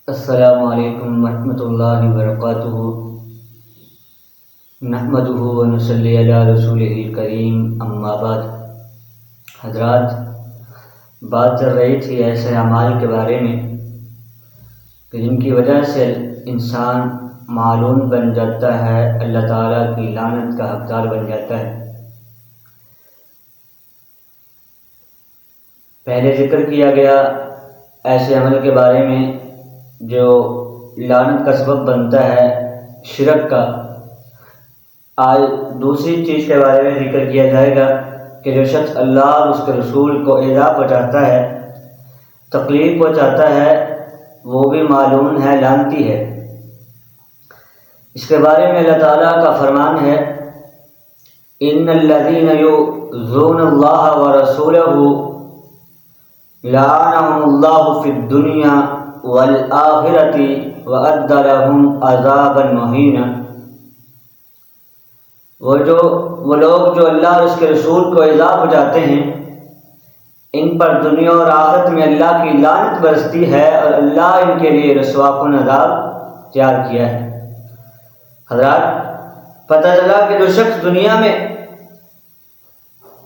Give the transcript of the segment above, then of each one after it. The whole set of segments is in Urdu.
السلام علیکم ورحمۃ اللہ وبرکاتہ۔ نحمدہ ونصلی علی رسولہ الکریم، اما بعد۔ حضرات، بات چل رہی تھی ایسے اعمال کے بارے میں کہ جن کی وجہ سے انسان معلوم بن جاتا ہے، اللہ تعالیٰ کی لعنت کا حقدار بن جاتا ہے۔ پہلے ذکر کیا گیا ایسے عمل کے بارے میں جو لعنت کا سبب بنتا ہے، شرک کا۔ آج دوسری چیز کے بارے میں ذکر کیا جائے گا کہ جو شخص اللہ اور اس کے رسول کو ایذا پہنچاتا ہے، تکلیف پہنچاتا ہے، وہ بھی معلوم ہے، لعنتی ہے۔ اس کے بارے میں اللہ تعالیٰ کا فرمان ہے، ان الذین یؤذون اللہ ورسولہ لعنہم اللہ فی الدنیا والآخرۃ وأعد لهم عذابا مہینا۔ وہ لوگ جو اللہ اور اس کے رسول کو ایذا پہنچاتے ہیں، ان پر دنیا اور آخرت میں اللہ کی لعنت برستی ہے اور اللہ ان کے لیے رسوا کن عذاب تیار کیا ہے۔ حضرات، پتہ چلا کہ جو شخص دنیا میں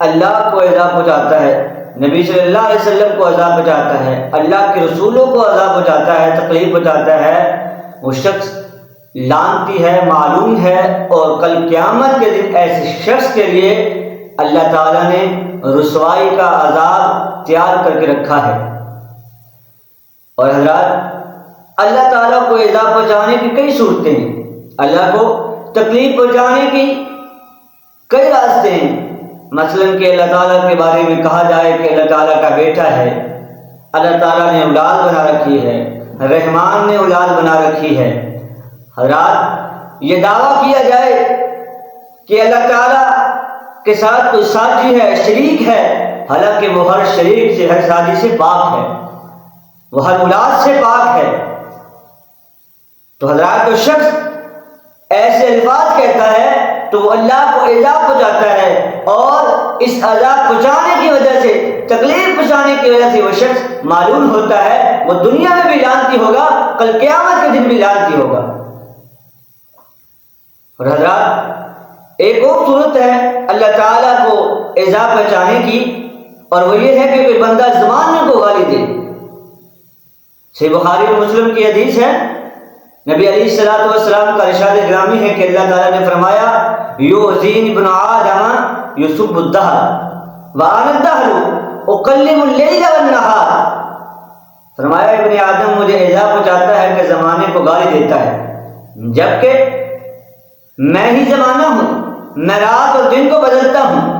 اللہ کو ایذا پہنچاتا ہے، نبی صلی اللہ علیہ وسلم کو عذاب پہنچاتا ہے، اللہ کے رسولوں کو عذاب پہنچاتا ہے، تکلیف پہنچاتا ہے، وہ شخص لعنتی ہے، معلوم ہے، اور کل قیامت کے دن ایسے شخص کے لیے اللہ تعالیٰ نے رسوائی کا عذاب تیار کر کے رکھا ہے۔ اور حضرات، اللہ تعالیٰ کو ایذا پہنچانے کی کئی صورتیں ہیں، اللہ کو تکلیف پہنچانے کی کئی راستے ہیں۔ مثلا کہ اللہ تعالیٰ کے بارے میں کہا جائے کہ اللہ تعالیٰ کا بیٹا ہے، اللہ تعالیٰ نے اولاد بنا رکھی ہے، رحمان نے اولاد بنا رکھی ہے۔ حضرات، یہ دعویٰ کیا جائے کہ اللہ تعالیٰ کے ساتھ کوئی ساتھی ہے، شریک ہے، حالانکہ وہ ہر شریک سے، ہر ساتھی سے پاک ہے، وہ ہر اولاد سے پاک ہے۔ تو حضرات، جو شخص ایسے الفاظ کہتا ہے تو وہ اللہ کو ایذا پہنچاتا ہے، اور اس عذاب پہنچانے کی وجہ سے، تکلیف پہنچانے کی وجہ سے وہ شخص معلوم ہوتا ہے وہ دنیا میں بھی لعنتی ہوگا، کل قیامت کے دن بھی لعنتی ہوگا۔ اور حضرات، ایک اور صورت ہے اللہ تعالیٰ کو ایذا پہنچانے کی، اور وہ یہ ہے کہ کوئی بندہ زمانے کو گالی دے۔ صحیح بخاری اور مسلم کی حدیث ہے، نبی علیہ الصلوۃ والسلام کا ارشاد گرامی ہے کہ اللہ تعالیٰ نے فرمایا، یؤذینی ابن آدم یسب الدہر وانا الدہر اکلم اللیل والنہار۔ فرمایا ابن آدم مجھے ایذا پہنچاتا ہے کہ زمانے کو گالی دیتا ہے، جبکہ میں ہی زمانہ ہوں، میں رات اور دن کو بدلتا ہوں۔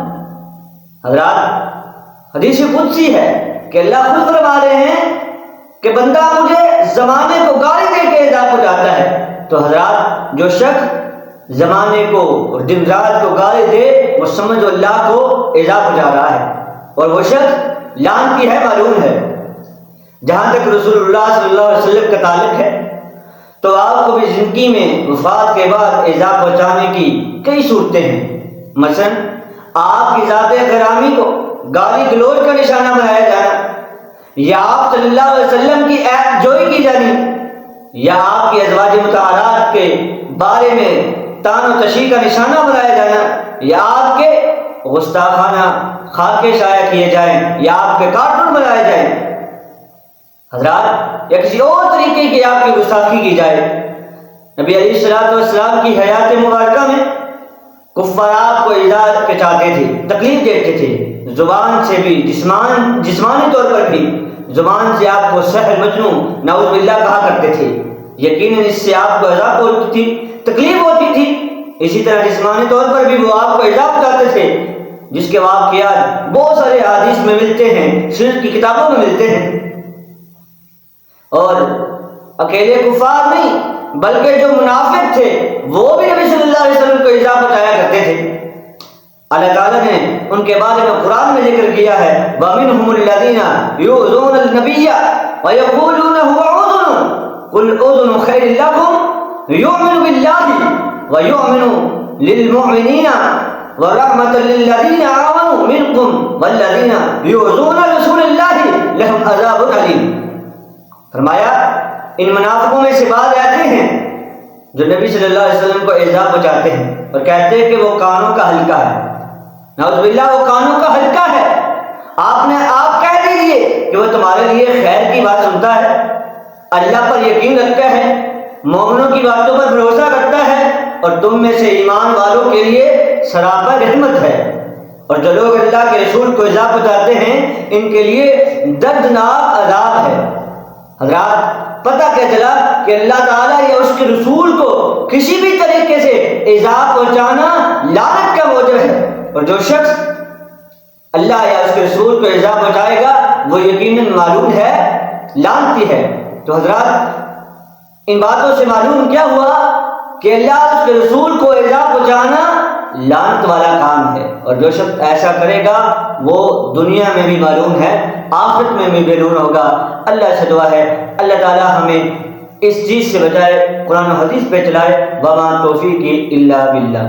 حضرات، حدیث قدسی ہے کہ اللہ خود فرما رہے ہیں کہ بندہ مجھے زمانے کو گالی دے کے ایذا پہنچاتا ہے۔ تو حضرات، جو شخص زمانے کو اور دن رات کو گالی دے، وہ سمجھو اللہ کو ایذا پہنچا رہا ہے، اور وہ شخص لعنتی ہے، معلوم ہے۔ جہاں تک رسول اللہ صلی اللہ علیہ وسلم کا تعلق ہے تو آپ کو بھی زندگی میں وفات کے بعد ایذا پہنچانے کی کئی صورتیں ہیں۔ مثلا آپ کی ذات گرامی کو گالی گلوچ کا نشانہ بنایا جانا، یا آپ صلی اللہ علیہ وسلم کی عیب جوئی کی جانی، یا آپ کی ازواج مطہرات کے بارے میں تان و تشیع کا نشانہ بنایا جانا، یا آپ کے گستاخانہ خاکے شائع کیے جائیں، یا آپ کے کارٹون بنائے جائیں۔ حضرات، یا کسی اور طریقے کی آپ کی گستاخی کی جائے۔ نبی علیہ الصلوۃ والسلام کی حیات مبارکہ میں کفار آپ کو ایذا پہنچاتے تھے، تکلیف دیتے تھے، زبان سے بھی، جسمانی طور پر بھی، زبان سے آپ کو سحر مجنون نعوذ باللہ کہا کرتے تھے، یقیناً اس سے آپ کو عذاب ہوتی تھی، تکلیف ہوتی تھی۔ اسی طرح جسمانی طور پر بھی وہ آپ کو ایذا پہنچاتے تھے، جس کے واقعات بہت سارے حدیث میں ملتے ہیں، سیرت کی کتابوں میں ملتے ہیں۔ اور اکیلے کفار نہیں بلکہ جو منافق تھے وہ بھی نبی صلی اللہ علیہ وسلم کو ایذا پہنچایا کرتے تھے۔ اللہ تعالیٰ نے ان کے بارے میں قرآن میں ذکر کیا ہے، وَمِنْهُمُ الَّذِينَ يُؤْذُونَ النَّبِيَّ وَيَقُولُونَ هُوَ أُذُنٌ قُلْ أُذُنُ خَيْرٍ لَكُمْ يُؤْمِنُ بِاللَّهِ وَيُؤْمِنُ لِلْمُؤْمِنِينَ وَرَحْمَةً لِلَّذِينَ آمَنُوا مِنْكُمْ وَالَّذِينَ يُؤْذُونَ رَسُولَ اللَّهِ لَهُمْ عَذَابٌ أَلِيمٌ۔ فرمایا ان منافقوں میں سے بعض ایسے ہیں جو نبی صلی اللہ علیہ وسلم کو ایذا پہنچاتے ہیں اور کہتے ہیں کہ وہ کانوں کا حلقہ ہے، نعوذ باللہ وہ کانوں کا حلقہ ہے۔ آپ کہہ دیجیے کہ وہ تمہارے لیے خیر کی بات سنتا ہے، اللہ پر یقین رکھتا ہے، مومنوں کی باتوں پر بھروسہ کرتا ہے، اور تم میں سے ایمان والوں کے لیے سراپا رحمت ہے۔ اور جو لوگ اللہ کے رسول کو ایذا پہنچاتے ہیں ان کے لیے دردناک عذاب ہے۔ حضرات پتہ کیا چلا کہ اللہ تعالیٰ یا اس کے رسول کو کسی بھی طریقے سے ایذا پہنچانا لعنت کا موجب ہے، اور جو شخص اللہ یا اس کے رسول کو ایذا پہنچائے گا وہ یقیناً معلوم ہے، لعنتی ہے۔ تو حضرات ان باتوں سے معلوم کیا ہوا کہ اللہ اور اس کے رسول کو ایذا پہنچانا لعنت والا کام ہے، اور جو شخص ایسا کرے گا وہ دنیا میں بھی معلوم ہے، آخرت میں بھی بے نور ہوگا۔ اللہ سے دعا ہے اللہ تعالی ہمیں اس چیز سے بچائے، قرآن و حدیث پہ چلائے۔ وما توفیقی الا باللہ۔